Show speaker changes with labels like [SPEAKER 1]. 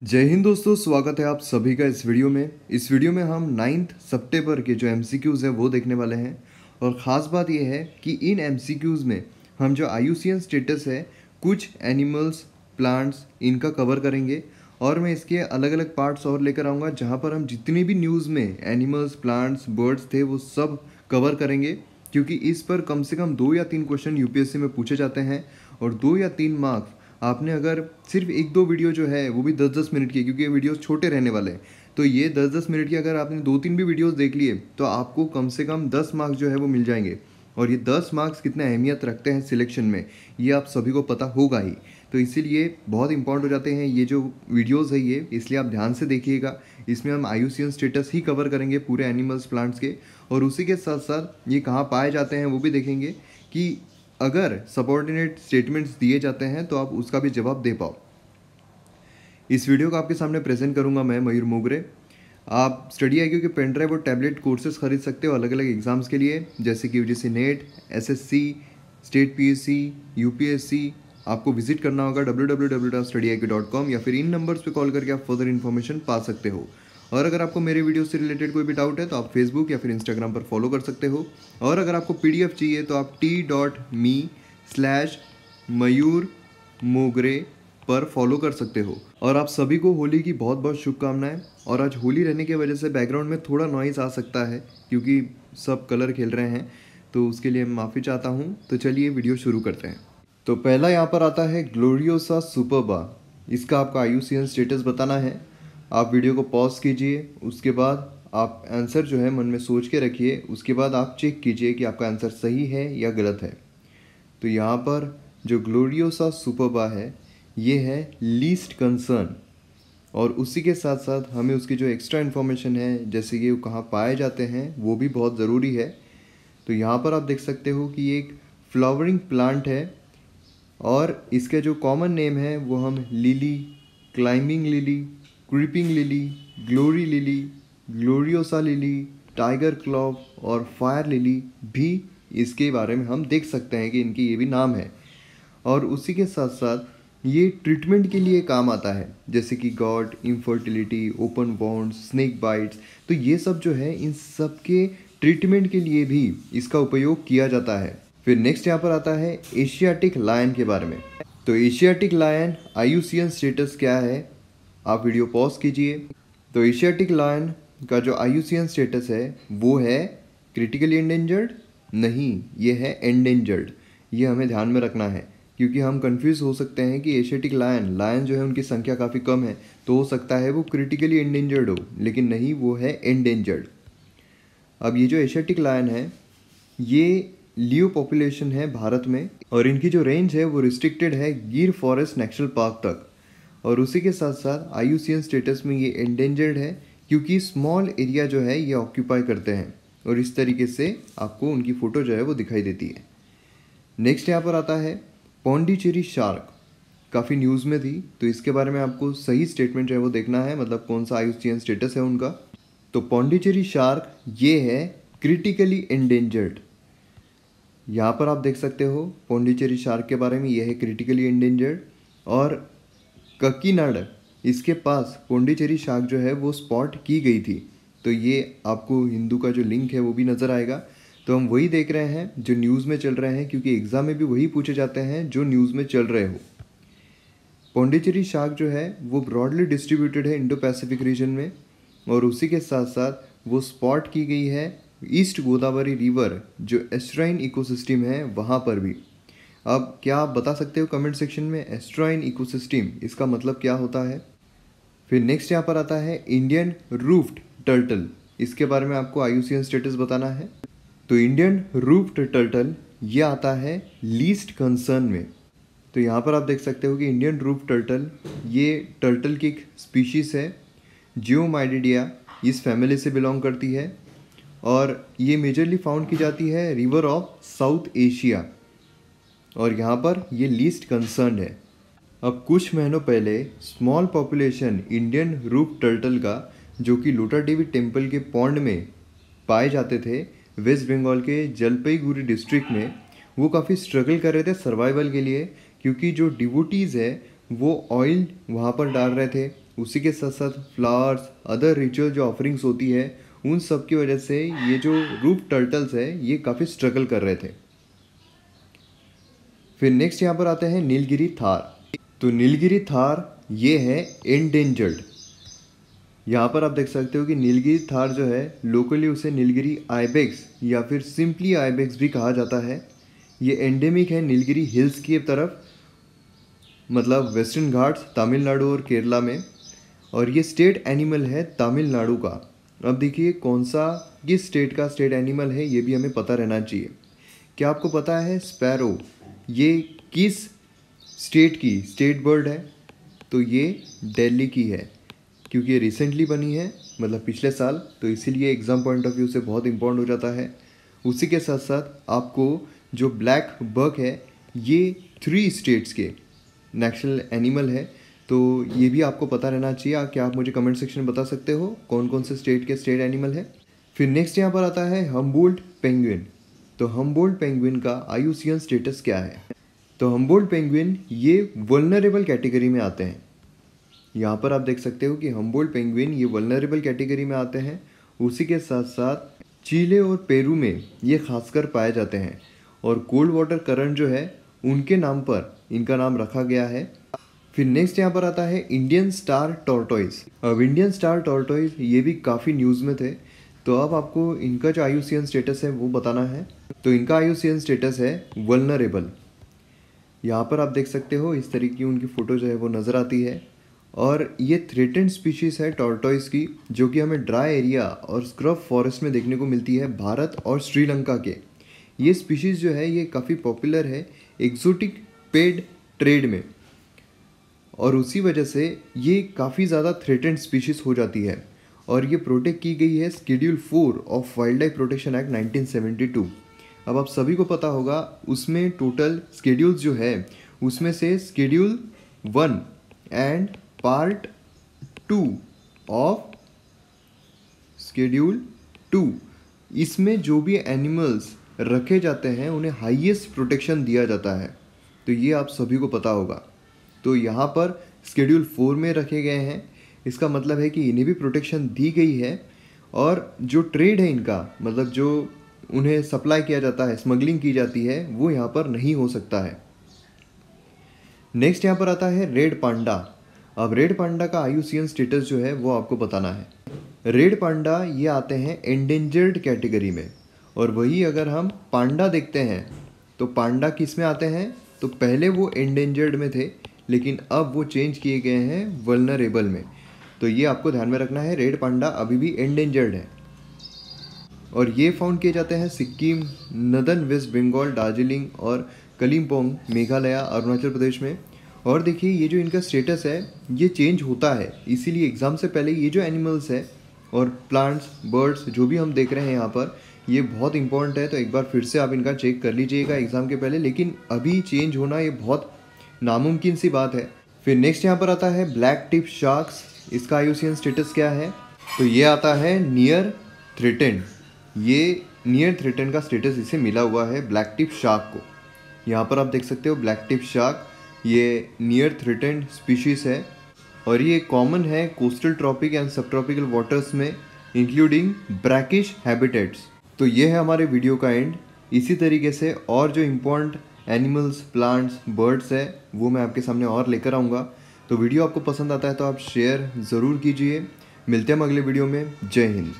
[SPEAKER 1] जय हिंद दोस्तों, स्वागत है आप सभी का इस वीडियो में। इस वीडियो में हम 9 सितंबर के जो एमसीक्यूज़ हैं वो देखने वाले हैं। और ख़ास बात यह है कि इन एमसीक्यूज़ में हम जो आईयूसीएन स्टेटस है, कुछ एनिमल्स, प्लांट्स, इनका कवर करेंगे। और मैं इसके अलग अलग पार्ट्स और लेकर आऊँगा जहाँ पर हम जितने भी न्यूज़ में एनिमल्स, प्लांट्स, बर्ड्स थे वो सब कवर करेंगे, क्योंकि इस पर कम से कम 2 या 3 क्वेश्चन यूपीएससी में पूछे जाते हैं। और 2 या 3 मार्क्स आपने अगर सिर्फ 1-2 वीडियो जो है वो भी 10-10 मिनट की, क्योंकि ये वीडियोस छोटे रहने वाले हैं, तो ये 10-10 मिनट की अगर आपने 2-3 भी वीडियोस देख लिए तो आपको कम से कम 10 मार्क्स जो है वो मिल जाएंगे। और ये 10 मार्क्स कितना अहमियत रखते हैं सिलेक्शन में, ये आप सभी को पता होगा ही। तो इसीलिए बहुत इंपॉर्टेंट हो जाते हैं ये जो वीडियोस है ये, इसलिए आप ध्यान से देखिएगा। इसमें हम आईयूसीएन स्टेटस ही कवर करेंगे पूरे एनिमल्स, प्लांट्स के। और उसी के साथ साथ ये कहाँ पाए जाते हैं वो भी देखेंगे, कि अगर सबऑर्डिनेट स्टेटमेंट्स दिए जाते हैं तो आप उसका भी जवाब दे पाओ। इस वीडियो को आपके सामने प्रेजेंट करूंगा मैं, मयूर मोगरे। आप स्टडी आईक्यू के पेन ड्राइव और टैबलेट कोर्सेज खरीद सकते हो अलग अलग एग्जाम्स के लिए, जैसे कि UGC net, SSC, state PSC, UPSC. आपको विजिट करना होगा www.studyiq.com, या फिर इन नंबर्स पे कॉल करके आप फर्दर इन्फॉर्मेशन पा सकते हो। और अगर आपको मेरे वीडियो से रिलेटेड कोई भी डाउट है तो आप फेसबुक या फिर इंस्टाग्राम पर फॉलो कर सकते हो। और अगर आपको पीडीएफ चाहिए तो आप t.me/मयूर मोगरे पर फॉलो कर सकते हो। और आप सभी को होली की बहुत बहुत शुभकामनाएं। और आज होली रहने की वजह से बैकग्राउंड में थोड़ा नॉइज़ आ सकता है, क्योंकि सब कलर खेल रहे हैं, तो उसके लिए माफ़ी चाहता हूँ। तो चलिए वीडियो शुरू करते हैं। तो पहला यहाँ पर आता है ग्लोरियोसा सुपरबा। इसका आपका आईयूसीएन स्टेटस बताना है। आप वीडियो को पॉज कीजिए, उसके बाद आप आंसर जो है मन में सोच के रखिए, उसके बाद आप चेक कीजिए कि आपका आंसर सही है या गलत है। तो यहाँ पर जो ग्लोरियोसा सुपरबा है ये है लीस्ट कंसर्न। और उसी के साथ साथ हमें उसकी जो एक्स्ट्रा इन्फॉर्मेशन है, जैसे कि वो कहाँ पाए जाते हैं, वो भी बहुत ज़रूरी है। तो यहाँ पर आप देख सकते हो कि ये एक फ्लावरिंग प्लांट है। और इसके जो कॉमन नेम है वो हम lily, climbing lily, creeping lily, glory lily, gloriosa lily, tiger clove और फायर लिली भी इसके बारे में हम देख सकते हैं कि इनके ये भी नाम है। और उसी के साथ साथ ये ट्रीटमेंट के लिए काम आता है, जैसे कि got, infertility, open bound, snake bites. तो ये सब जो है इन सब के ट्रीटमेंट के लिए भी इसका उपयोग किया जाता है। फिर नेक्स्ट यहाँ पर आता है एशियाटिक लायन के बारे में। तो एशियाटिक लायन आईयूसीएन स्टेटस क्या है, आप वीडियो पॉज कीजिए। तो एशियाटिक लायन का जो आईयूसीएन स्टेटस है वो है क्रिटिकली एंडेंजर्ड, नहीं, ये है एंडेंजर्ड। ये हमें ध्यान में रखना है, क्योंकि हम कंफ्यूज हो सकते हैं कि एशियाटिक लायन जो है उनकी संख्या काफ़ी कम है, तो हो सकता है वो क्रिटिकली एंडेंजर्ड हो, लेकिन नहीं, वो है एंडेंजर्ड। अब ये जो एशियाटिक लायन है ये लियो पॉपुलेशन है भारत में, और इनकी जो रेंज है वो रिस्ट्रिक्टेड है गिर फॉरेस्ट नेशनल पार्क तक। और उसी के साथ साथ आईयूसीएन स्टेटस में ये एंडेंजर्ड है, क्योंकि स्मॉल एरिया जो है ये ऑक्यूपाई करते हैं। और इस तरीके से आपको उनकी फ़ोटो जो है वो दिखाई देती है। नेक्स्ट यहाँ पर आता है पौंडीचेरी शार्क। काफ़ी न्यूज़ में थी, तो इसके बारे में आपको सही स्टेटमेंट जो है वो देखना है, मतलब कौन सा आईयूसीएन स्टेटस है उनका। तो पौंडीचेरी शार्क ये है क्रिटिकली एंडेंजर्ड। यहाँ पर आप देख सकते हो पौंडीचेरी शार्क के बारे में, यह है क्रिटिकली एंडेंजर्ड। और ककीनाड, इसके पास पौंडीचेरी शार्क जो है वो स्पॉट की गई थी। तो ये आपको हिंदू का जो लिंक है वो भी नज़र आएगा। तो हम वही देख रहे हैं जो न्यूज़ में चल रहे हैं, क्योंकि एग्ज़ाम में भी वही पूछे जाते हैं जो न्यूज़ में चल रहे हो। पौंडीचेरी शार्क जो है वो ब्रॉडली डिस्ट्रीब्यूटेड है इंडो पैसिफिक रीजन में। और उसी के साथ साथ वो स्पॉट की गई है ईस्ट गोदावरी रिवर जो एस्ट्राइन इकोसिस्टम है वहाँ पर भी। अब क्या आप बता सकते हो कमेंट सेक्शन में एस्ट्राइन इकोसिस्टम इसका मतलब क्या होता है। फिर नेक्स्ट यहाँ पर आता है इंडियन रूफ्ड टर्टल। इसके बारे में आपको आईयूसीएन स्टेटस बताना है। तो इंडियन रूफ्ड टर्टल ये आता है लीस्ट कंसर्न में। तो यहाँ पर आप देख सकते हो कि इंडियन रूफ टर्टल ये टर्टल की एक स्पीशीज़ है, जियोमाइडिडिया इस फैमिली से बिलोंग करती है। और ये मेजरली फाउंड की जाती है रिवर ऑफ साउथ एशिया, और यहाँ पर ये लीस्ट कंसर्न है। अब कुछ महीनों पहले small population Indian roof turtle का, जो कि लोटा देवी टेम्पल के पॉन्ड में पाए जाते थे वेस्ट बंगाल के जलपाईगुड़ी डिस्ट्रिक्ट में, वो काफ़ी स्ट्रगल कर रहे थे सर्वाइवल के लिए, क्योंकि जो डिवोटीज़ है वो ऑयल वहाँ पर डाल रहे थे, उसी के साथ साथ फ्लावर्स, अदर रिचुअल जो ऑफरिंग्स होती है, उन सब की वजह से ये जो रूफ टर्टल्स है ये काफ़ी स्ट्रगल कर रहे थे। फिर नेक्स्ट यहाँ पर आते हैं नीलगिरी थार। तो नीलगिरी थार ये है एंडेंजर्ड। यहाँ पर आप देख सकते हो कि नीलगिरी थार जो है लोकली उसे नीलगिरी आइबेक्स या फिर सिंपली आइबेक्स भी कहा जाता है। ये एंडेमिक है नीलगिरी हिल्स की तरफ, मतलब वेस्टर्न घाट्स तमिलनाडु और केरला में, और ये स्टेट एनिमल है तमिलनाडु का। अब देखिए कौन सा किस स्टेट का स्टेट एनिमल है ये भी हमें पता रहना चाहिए। क्या आपको पता है स्पैरो ये किस स्टेट की स्टेट बर्ड है? तो ये दिल्ली की है, क्योंकि ये रिसेंटली बनी है, मतलब पिछले साल, तो इसीलिए एग्ज़ाम पॉइंट ऑफ व्यू से बहुत इंपॉर्टेंट हो जाता है। उसी के साथ साथ आपको जो ब्लैक बक है ये 3 स्टेट्स के नेशनल एनिमल है, तो ये भी आपको पता रहना चाहिए। क्या आप मुझे कमेंट सेक्शन में बता सकते हो कौन कौन से स्टेट के स्टेट एनिमल है? फिर नेक्स्ट यहाँ पर आता है हम्बोल्ट पेंगुइन। तो हम्बोल्ट पेंगुइन का IUCN स्टेटस क्या है? तो हम्बोल्ट पेंगुइन ये वल्नरेबल कैटेगरी में आते हैं। यहाँ पर आप देख सकते हो कि हम्बोल्ट पेंगुइन ये वल्नरेबल कैटेगरी में आते हैं। उसी के साथ साथ चिले और पेरू में ये खासकर पाए जाते हैं, और कोल्ड वाटर करंट जो है उनके नाम पर इनका नाम रखा गया है। फिर नेक्स्ट यहाँ पर आता है इंडियन स्टार टॉर्टोइस। अब इंडियन स्टार टॉर्टोइस ये भी काफ़ी न्यूज़ में थे, तो अब आपको इनका जो IUCN स्टेटस है वो बताना है। तो इनका IUCN स्टेटस है वल्नरेबल। यहाँ पर आप देख सकते हो इस तरीके की उनकी फ़ोटो जो है वो नज़र आती है, और ये थ्रेटेंड स्पीशीज़ है टॉर्टोइस की, जो कि हमें ड्राई एरिया और स्क्रब फॉरेस्ट में देखने को मिलती है भारत और श्रीलंका के। ये स्पीशीज़ जो है ये काफ़ी पॉपुलर है एक्सोटिक पेड ट्रेड में, और उसी वजह से ये काफ़ी ज़्यादा थ्रेटेंड स्पीशीज़ हो जाती है, और ये प्रोटेक्ट की गई है schedule 4 of wild life protection act 1972। अब आप सभी को पता होगा उसमें टोटल शेड्यूल्स जो है उसमें से schedule 1 and part 2 of schedule 2, इसमें जो भी एनिमल्स रखे जाते हैं उन्हें हाईएस्ट प्रोटेक्शन दिया जाता है। तो ये आप सभी को पता होगा। तो यहाँ पर शेड्यूल 4 में रखे गए हैं, इसका मतलब है कि इन्हें भी प्रोटेक्शन दी गई है, और जो ट्रेड है इनका, मतलब जो उन्हें सप्लाई किया जाता है, स्मगलिंग की जाती है, वो यहाँ पर नहीं हो सकता है। नेक्स्ट यहाँ पर आता है रेड पांडा। अब रेड पांडा का IUCN स्टेटस जो है वो आपको बताना है। रेड पांडा ये आते हैं एंडेंजर्ड कैटेगरी में, और वही अगर हम पांडा देखते हैं तो पांडा किस में आते हैं? तो पहले वो एंडेंजर्ड में थे, लेकिन अब वो चेंज किए गए हैं वल्नरेबल में। तो ये आपको ध्यान में रखना है, रेड पांडा अभी भी एंडेंजर्ड है, और ये फाउंड किए जाते हैं सिक्किम, नदन वेस्ट बंगाल, दार्जिलिंग और कलिम्पोंग, मेघालय, अरुणाचल प्रदेश में। और देखिए ये जो इनका स्टेटस है ये चेंज होता है, इसीलिए एग्ज़ाम से पहले ये जो एनिमल्स है और प्लांट्स, बर्ड्स जो भी हम देख रहे हैं यहाँ पर, ये बहुत इंपॉर्टेंट है। तो एक बार फिर से आप इनका चेक कर लीजिएगा एग्ज़ाम के पहले, लेकिन अभी चेंज होना ये बहुत नामुमकिन सी बात है। फिर नेक्स्ट यहाँ पर आता है ब्लैक टिप शार्क्स। इसका IUCN स्टेटस क्या है? तो ये आता है नियर थ्रेटेंड। ये नियर थ्रेटेंड का स्टेटस इसे मिला हुआ है ब्लैक टिप शार्क को। यहाँ पर आप देख सकते हो ब्लैक टिप शार्क ये नियर थ्रेटेंड स्पीशीज़ है, और ये कॉमन है कोस्टल ट्रॉपिक एंड सब ट्रॉपिकल वाटर्स में, इंक्लूडिंग ब्रैकिश हैबिटेट्स। तो ये है हमारे वीडियो का एंड। इसी तरीके से और जो इम्पोर्टेंट एनिमल्स, प्लांट्स, बर्ड्स है वो मैं आपके सामने और लेकर आऊँगा। तो वीडियो आपको पसंद आता है तो आप शेयर ज़रूर कीजिए। मिलते हैं हम अगले वीडियो में। जय हिंद।